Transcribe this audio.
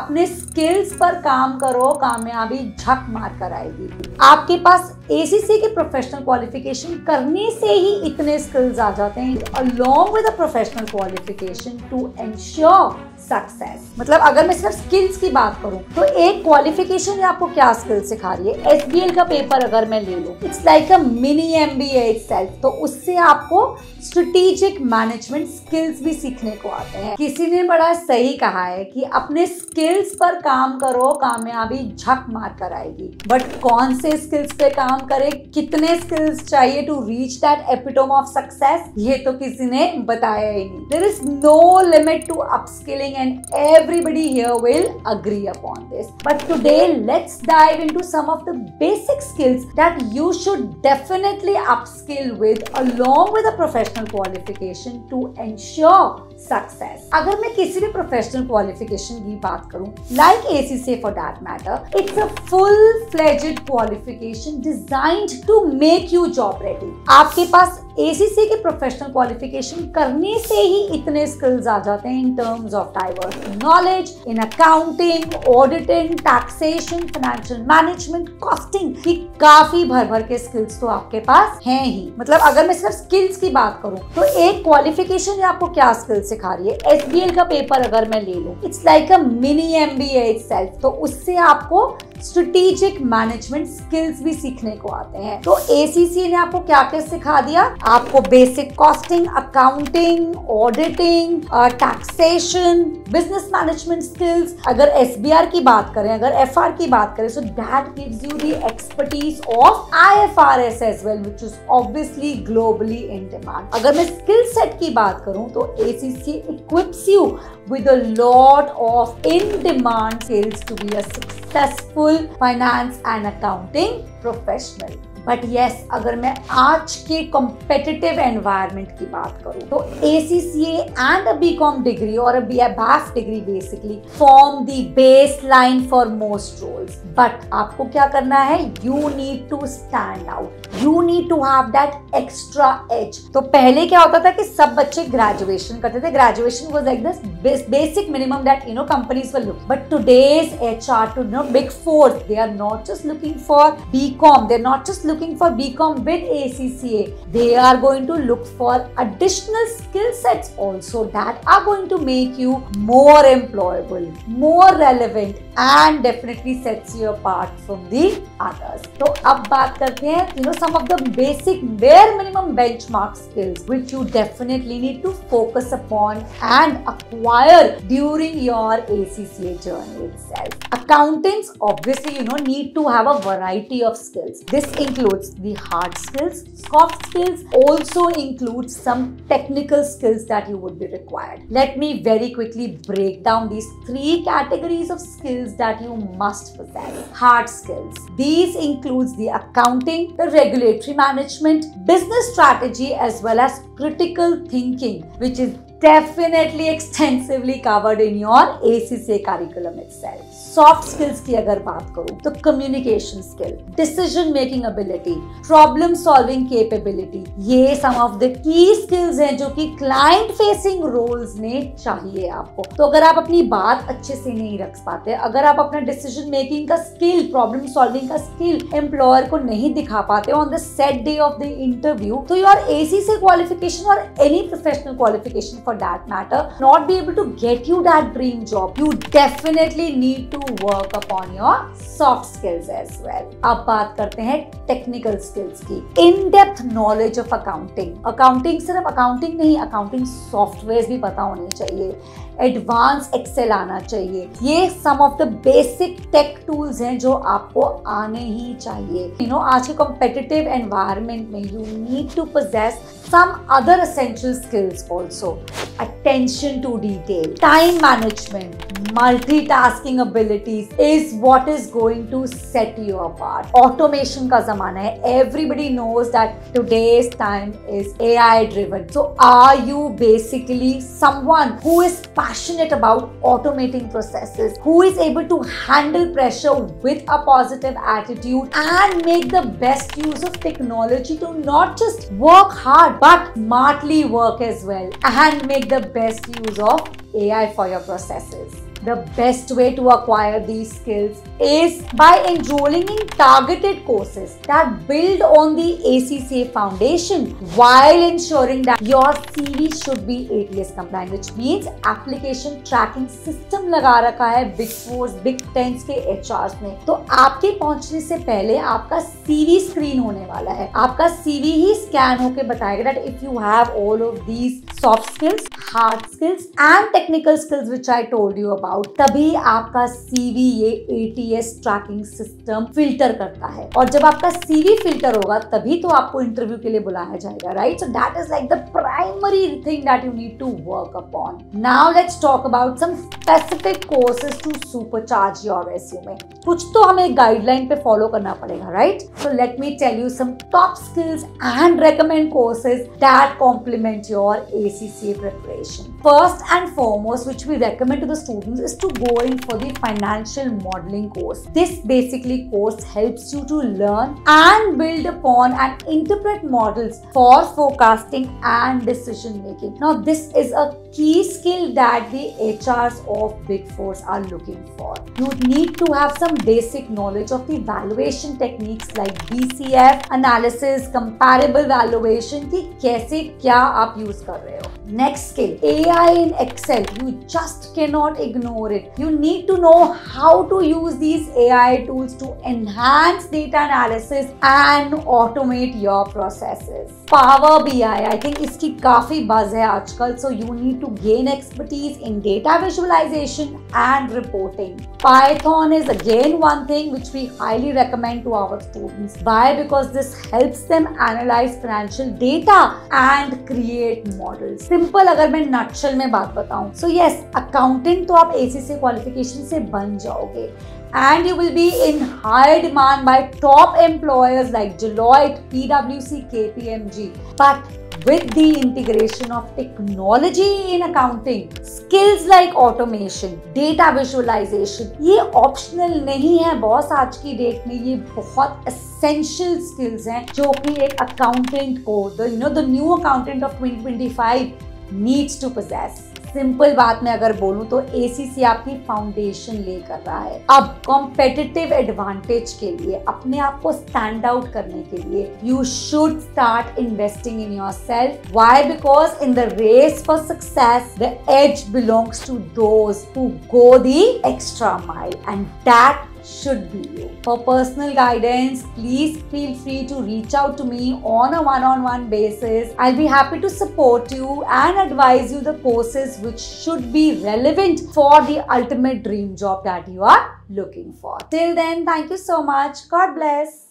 अपने स्किल्स पर काम करो, कामयाबी झक मार कर आएगी। आपके पास एसीसी की प्रोफेशनल क्वालिफिकेशन करने से ही इतने स्किल्स आ जाते हैं along with a professional qualification to ensure success. मतलब अगर मैं सिर्फ स्किल्स की बात करूं तो एक क्वालिफिकेशन आपको क्या स्किल सिखा रही है। एसबीएल का पेपर अगर मैं ले लूं, it's like a mini MBA itself. तो उससे आपको स्ट्रेटेजिक मैनेजमेंट स्किल्स भी सीखने को आते हैं। किसी ने बड़ा सही कहा है कि अपने स्किल्स पर काम करो, कामयाबी झक मार कर आएगी। बट कौन से स्किल्स पे काम करें, कितने स्किल्स चाहिए to reach that epitome of success, ये तो किसी ने बताया ही नहीं। There is no limit to upskilling and everybody here will agree upon this. But today let's dive into some of the basic skills that you should definitely upskill with along with a professional qualification to ensure success. अगर मैं किसी भी professional qualification की बात करूं, like ACCA for that matter, it's a full-fledged qualification designed to make you job ready. आपके पास ACCA की professional qualification करने से ही इतने स्किल्स आ जाते हैं in terms of diverse knowledge in accounting, auditing, taxation, financial management, costing की काफी भर के स्किल्स तो आपके पास हैं ही। मतलब अगर मैं सिर्फ स्किल्स की बात करूं तो एक क्वालिफिकेशन आपको क्या स्किल सिखा रही है। एसबीएल का पेपर अगर मैं ले लूं, it's like a mini MBA itself. तो उससे आपको स्ट्रेटेजिक मैनेजमेंट स्किल्स भी सीखने को आते हैं। तो एसीसी ने आपको क्या क्या सिखा दिया, आपको basic costing, accounting, auditing, taxation, business management skills. अगर एसबीआर की बात करें, अगर एफआर की बात करें, so that gives you the expertise of IFRS as well, which is obviously globally in demand. अगर मैं स्किल सेट की बात करूं तो ACC equips you with a lot of in-demand skills to be a successful finance and accounting professional. But yes, अगर मैं आज के कॉम्पिटिटिव एनवायरनमेंट की बात करूं तो ACCA and a BCom degree और a BAF degree basically form the baseline for most roles. But आपको क्या करना है, you need to stand out, you need to have that extra edge. तो पहले क्या होता था कि सब बच्चे ग्रेजुएशन करते थे, graduation was like this basic minimum that companies will look. But today's HR, to Big Four, they are not just looking for BCom, they're not just looking for BCom with ACCA, they are going to look for additional skill sets also that are going to make you more employable, more relevant and definitely sets you apart from the others. तो अब बात करते हैं some of the basic bare minimum benchmark skills which you definitely need to focus upon and acquire during your ACCA journey itself. Accountants obviously need to have a variety of skills. This includes the hard skills, soft skills, also includes some technical skills that you would be required. Let me very quickly break down these three categories of skills that you must possess. Hard skills. These includes the accounting, the regulatory management, business strategy, as well as critical thinking, which is definitely extensively covered in your ACCA curriculum itself. Soft skills की अगर बात करूं तो communication skill, decision making ability, problem solving capability, ये some of the key skills हैं जो कि client facing roles में चाहिए आपको। तो अगर आप अपनी बात अच्छे से नहीं रख पाते, अगर आप अपना decision making का skill, problem solving का skill employer को नहीं दिखा पाते on the set day of the interview, तो your ACCA qualification or any professional qualification for that matter not be able to get you that dream job. You definitely need to work upon your soft skills as well. अब बात करते हैं technical skills की। In-depth knowledge of accounting. Accounting सिर्फ accounting नहीं, accounting softwares भी पता होने चाहिए, एडवांस एक्सेल आना चाहिए। ये some of the basic tech tools हैं जो आपको आने ही चाहिए। आज के कॉम्पिटिटिव एनवायरनमेंट में you need to possess some other essential skills also. Attention to detail, time management, multitasking abilities is what is going to set you apart. Automation का ज़माना है. Everybody knows that today's time is AI driven. So are you basically someone who is passionate about automating processes, who is able to handle pressure with a positive attitude and make the best use of technology to not just work hard but smartly work as well and make the best use of AI for your processes? The best way to acquire these skills is by enrolling in targeted courses that build on the ACCA foundation while ensuring that your CV should be ATS compliant, which means application tracking system लगा रखा है Big Four, Big Tens के HRs ने। तो आपके पहुंचने से पहले आपका CV स्क्रीन होने वाला है। आपका CV ही स्कैन होके बताएगा that if you have all of these soft skills, hard skills and technical skills which I told you about, तभी आपका CV ये ATS ट्रैकिंग सिस्टम फिल्टर करता है। और जब आपका CV फिल्टर होगा तभी तो आपको इंटरव्यू के लिए बुलाया जाएगा, right? So that is like the primary thing that you need to work upon. Now let's talk about some specific courses to supercharge your resume. कुछ तो हमें गाइडलाइन पे फॉलो करना पड़ेगा, right? So let me tell you some top skills and recommend courses that complement your ACCA preparation. First and foremost, which we recommend to the students, is to go in for the financial modeling course. This basically course helps you to learn and build upon and interpret models for forecasting and decision making. Now, this is a key skill that the HRs of Big Fours are looking for. You need to have some basic knowledge of the valuation techniques like DCF, analysis, comparable valuation कि कैसे क्या आप use कर रहे हो. Next skill, AI in Excel. You just cannot ignore it. You need to know how to use these AI tools to enhance data analysis and automate your processes. Power BI, I think इसकी काफी buzz है आजकल. So you need to gain expertise in data visualization and reporting. Python is again one thing which we highly recommend to our students. Why? Because this helps them analyze financial data and create models. Simple अगर मैं nutshell में बात बताऊं, so yes, accountant तो आप ACCA qualification से बन जाओगे and you will be in high demand by top employers like Deloitte, PwC, KPMG. But with the integration of technology in accounting, skills like automation, data visualization, ये optional नहीं है boss. आज की date में ये बहुत essential skills हैं जो कि एक accountant को, the new accountant of 2025 needs to possess. Simple बात में अगर बोलूं तो ACCA आपकी फाउंडेशन ले कर रहा है. अब कॉम्पिटिटिव एडवांटेज के लिए, अपने आप को स्टैंड आउट करने के लिए, you should start investing in yourself. Why? Because in the race for success the edge belongs to those who go the extra mile and that should be you. For personal guidance, please feel free to reach out to me on a one-on-one basis. I'll be happy to support you and advise you the courses which should be relevant for the ultimate dream job that you are looking for. Till then, thank you so much. God bless.